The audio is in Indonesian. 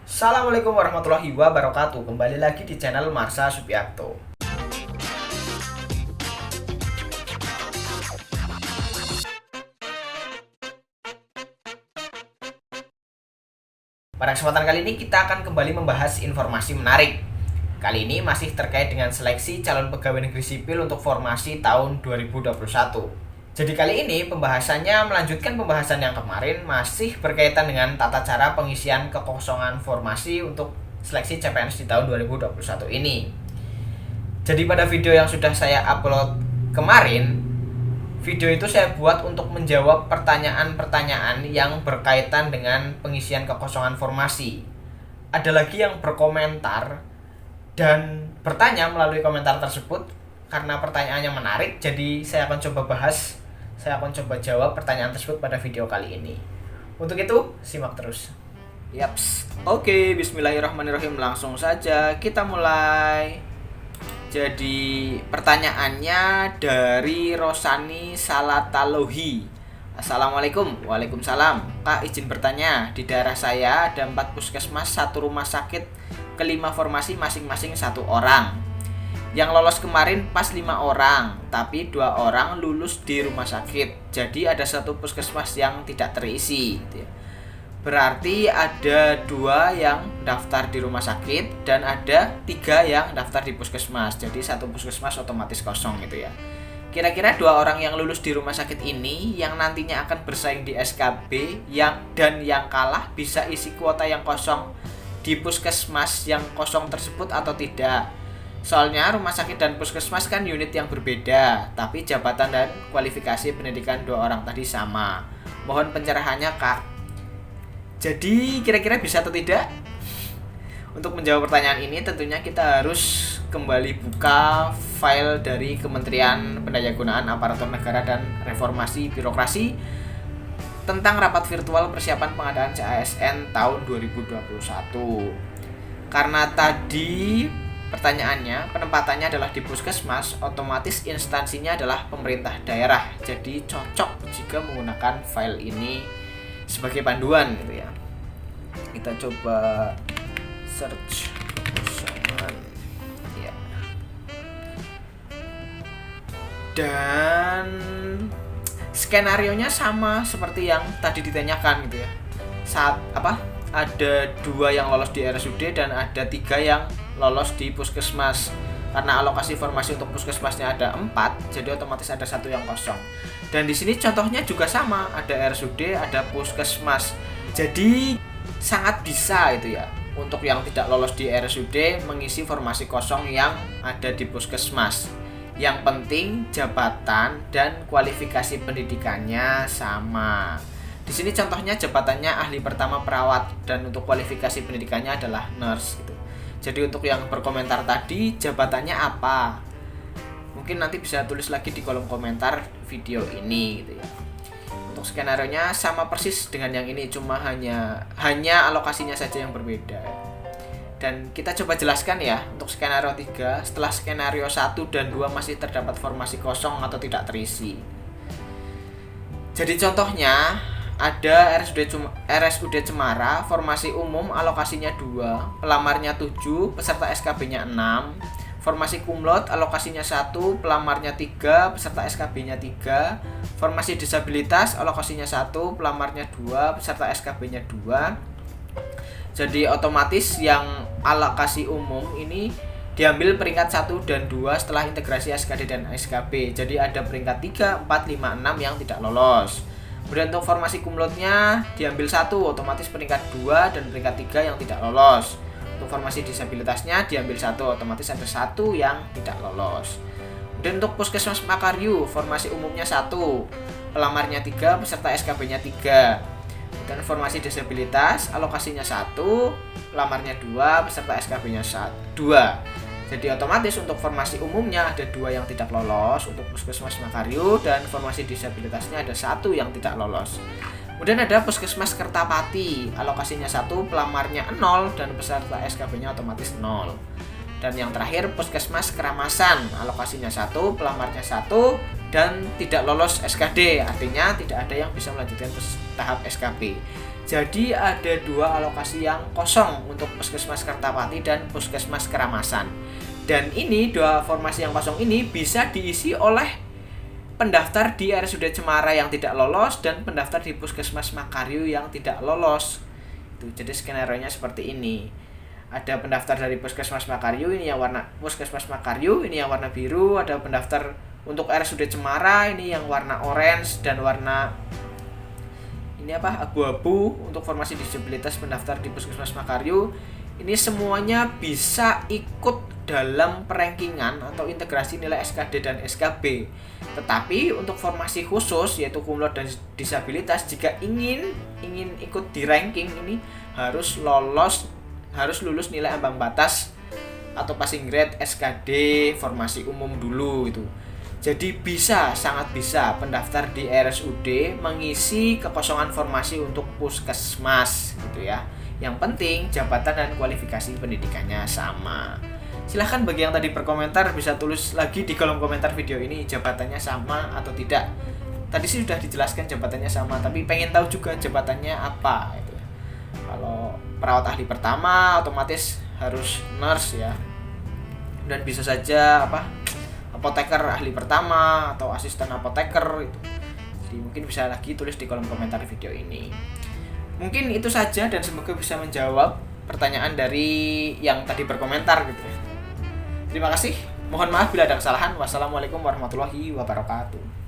Assalamualaikum warahmatullahi wabarakatuh. Kembali lagi di channel Marsha Subiakto. Pada kesempatan kali ini kita akan kembali membahas informasi menarik. Kali ini masih terkait dengan seleksi calon pegawai negeri sipil untuk formasi tahun 2021. Jadi kali ini pembahasannya melanjutkan pembahasan yang kemarin, masih berkaitan dengan tata cara pengisian kekosongan formasi untuk seleksi CPNS di tahun 2021 ini. Jadi pada video yang sudah saya upload kemarin, video itu saya buat untuk menjawab pertanyaan-pertanyaan yang berkaitan dengan pengisian kekosongan formasi. Ada lagi yang berkomentar dan bertanya melalui komentar tersebut karena pertanyaannya menarik, jadi saya akan coba jawab pertanyaan tersebut pada video kali ini. Untuk itu, simak terus. Yaps. Oke, bismillahirrahmanirrahim. Langsung saja kita mulai. Jadi, pertanyaannya dari Rosani Salatalohi. Assalamualaikum. Waalaikumsalam. Kak, izin bertanya. Di daerah saya ada 4 puskesmas, 1 rumah sakit, ke-5 formasi masing-masing 1 orang. Yang lolos kemarin pas 5 orang, tapi 2 orang lulus di rumah sakit. Jadi ada 1 puskesmas yang tidak terisi gitu ya. Berarti ada 2 yang daftar di rumah sakit dan ada 3 yang daftar di puskesmas. Jadi 1 puskesmas otomatis kosong gitu ya. Kira-kira 2 orang yang lulus di rumah sakit ini yang nantinya akan bersaing di SKB dan yang kalah bisa isi kuota yang kosong di puskesmas yang kosong tersebut atau tidak? Soalnya rumah sakit dan puskesmas kan unit yang berbeda, tapi jabatan dan kualifikasi pendidikan 2 orang tadi sama. Mohon pencerahannya, Kak. Jadi kira-kira bisa atau tidak? Untuk menjawab pertanyaan ini tentunya kita harus kembali buka file dari Kementerian Pendayagunaan Aparatur Negara dan Reformasi Birokrasi tentang rapat virtual persiapan pengadaan CASN tahun 2021. Karena tadi pertanyaannya, penempatannya adalah di puskesmas, otomatis instansinya adalah pemerintah daerah. Jadi cocok jika menggunakan file ini sebagai panduan gitu ya. Kita coba search kekosongan ya. Dan skenarionya sama seperti yang tadi ditanyakan gitu ya. Ada 2 yang lolos di RSUD dan ada 3 yang lolos di puskesmas. Karena alokasi formasi untuk puskesmasnya ada 4, jadi otomatis ada 1 yang kosong. Dan di sini contohnya juga sama, ada RSUD, ada puskesmas. Jadi sangat bisa itu ya untuk yang tidak lolos di RSUD mengisi formasi kosong yang ada di puskesmas. Yang penting jabatan dan kualifikasi pendidikannya sama. Di sini contohnya jabatannya ahli pertama perawat dan untuk kualifikasi pendidikannya adalah nurse gitu. Jadi untuk yang berkomentar tadi jabatannya apa? Mungkin nanti bisa tulis lagi di kolom komentar video ini gitu ya. Untuk skenarionya sama persis dengan yang ini, cuma hanya alokasinya saja yang berbeda. Dan kita coba jelaskan ya untuk skenario 3, setelah skenario 1 dan 2 masih terdapat formasi kosong atau tidak terisi. Jadi contohnya ada RSUD Cemara, formasi umum alokasinya 2, pelamarnya 7, peserta SKB-nya 6. Formasi kumlot alokasinya 1, pelamarnya 3, peserta SKB-nya 3. Formasi disabilitas alokasinya 1, pelamarnya 2, peserta SKB-nya 2. Jadi otomatis yang alokasi umum ini diambil peringkat 1 dan 2 setelah integrasi SKD dan SKB. Jadi ada peringkat 3, 4, 5, 6 yang tidak lolos. Kemudian untuk formasi kumlotnya diambil 1, otomatis peringkat 2 dan peringkat 3 yang tidak lolos. Untuk formasi disabilitasnya diambil 1, otomatis ada 1 yang tidak lolos. Kemudian untuk puskesmas Makaryu, formasi umumnya 1, pelamarnya 3, peserta SKB-nya 3. Dan formasi disabilitas alokasinya 1, pelamarnya 2, peserta SKB-nya 2. Jadi otomatis untuk formasi umumnya ada 2 yang tidak lolos untuk puskesmas Makaryu, dan formasi disabilitasnya ada 1 yang tidak lolos. Kemudian ada puskesmas Kertapati, alokasinya 1, pelamarnya 0 dan peserta SKB-nya otomatis 0. Dan yang terakhir puskesmas Keramasan, alokasinya 1, pelamarnya 1 dan tidak lolos SKD, artinya tidak ada yang bisa melanjutkan tahap SKB. Jadi ada 2 alokasi yang kosong untuk Puskesmas Kertapati dan Puskesmas Keramasan. Dan ini 2 formasi yang kosong ini bisa diisi oleh pendaftar di RSUD Cemara yang tidak lolos dan pendaftar di Puskesmas Makaryu yang tidak lolos. Itu jadi skenario-nya seperti ini. Ada pendaftar dari Puskesmas Makaryu, ini yang warna Puskesmas Makaryu, ini yang warna biru. Ada pendaftar untuk RSUD Cemara, ini yang warna orange dan warna abu-abu untuk formasi disabilitas pendaftar di Puskesmas Makaryu. Ini semuanya bisa ikut dalam perankingan atau integrasi nilai SKD dan SKB. Tetapi untuk formasi khusus yaitu kumlot dan disabilitas, jika ingin ikut di ranking ini harus lulus nilai ambang batas atau passing grade SKD formasi umum dulu itu. Jadi sangat bisa pendaftar di RSUD mengisi kekosongan formasi untuk puskesmas gitu ya. Yang penting jabatan dan kualifikasi pendidikannya sama. Silahkan bagi yang tadi berkomentar bisa tulis lagi di kolom komentar video ini jabatannya sama atau tidak. Tadi sih sudah dijelaskan jabatannya sama, tapi pengen tahu juga jabatannya apa itu. Kalau perawat ahli pertama otomatis harus nurse ya. Dan bisa saja apoteker ahli pertama atau asisten apoteker itu. Jadi mungkin bisa lagi tulis di kolom komentar video ini. Mungkin itu saja dan semoga bisa menjawab pertanyaan dari yang tadi berkomentar gitu ya. Terima kasih. Mohon maaf bila ada kesalahan. Wassalamualaikum warahmatullahi wabarakatuh.